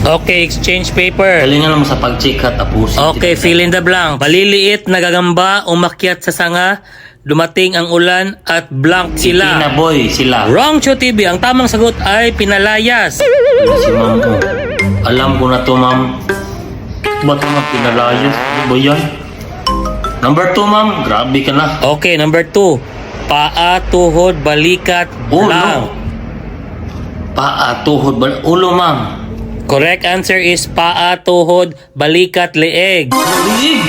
Okay, exchange paper. Galingan mo sa pag-check ha, tapusin. Okay, fill in the blank. Maliliit na gagamba, umakyat sa sanga, dumating ang ulan at blank sila. Boy, sila. Wrong, Cho TV. Ang tamang sagot ay pinalayas. Si ma'am ko. Alam ko na to, ma'am. Ba't naman pinalayas? Ano ba yan? Number 2, ma'am. Grabe ka na. Okay, number 2. Paa, tuhod, balikat, Ulo. blank. Paa, tuhod, ulo, ma'am. Correct answer is paa, tuhod, balikat, leeg. Liig!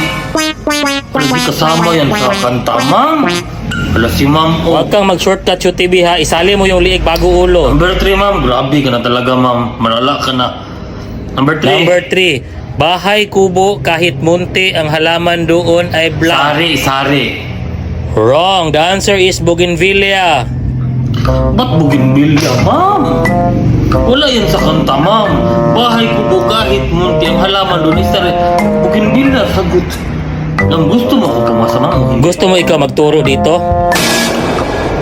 Pwede kasama yan sa kanta, ma'am. Wala si ma'am. Oh. Huwag kang mag-shortcut, Cho TV ha. Isali mo yung liig bago ulo. Number 3, ma'am. Grabe ka na talaga, ma'am. Malala ka na. Number 3. Number 3. Bahay kubo kahit munti ang halaman doon ay blank. Sari. Wrong. The answer is bougainvillea. Ba't bougainvillea, ma'am? Wala yan sa kanta, ma'am. Bahay kubo kahit munti ang halaman doon. Sari. Bougainvillea, sagot. Nang gusto mo ko pumasa, ma'am. Gusto mo ikaw magturo dito?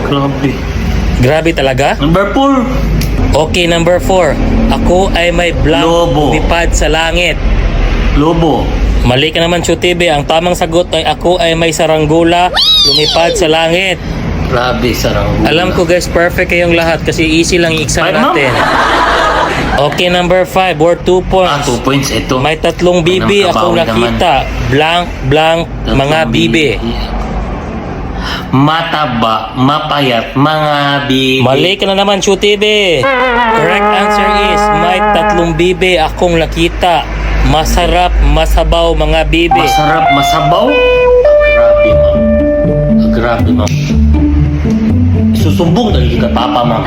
Grabe. Grabe talaga? Number 4. Okay, number 4. Ako ay may blank Lobo. lumipad sa langit. Lobo. Mali ka naman, Cho TV. Ang tamang sagot ay ako ay may saranggula lumipad sa langit. Grabe, sarang. Alam ko guys, perfect kayong lahat kasi easy lang yung exam Ay, ma'am. natin. Okay, number 5. Worth 2 points. 2 points ito. May tatlong bibi Nang akong kabawi naman. nakita. Blank, blank, mga bibi. Mataba, mapayat, mga bibi. Mali ka na naman, Cho TV. Correct answer is may tatlong bibi akong nakita. Masarap, masabaw, mga bibi. Masarap, masabaw. Grabe, ma'am. Grabe, ma'am. Susumbong na kita, papa, ma'am.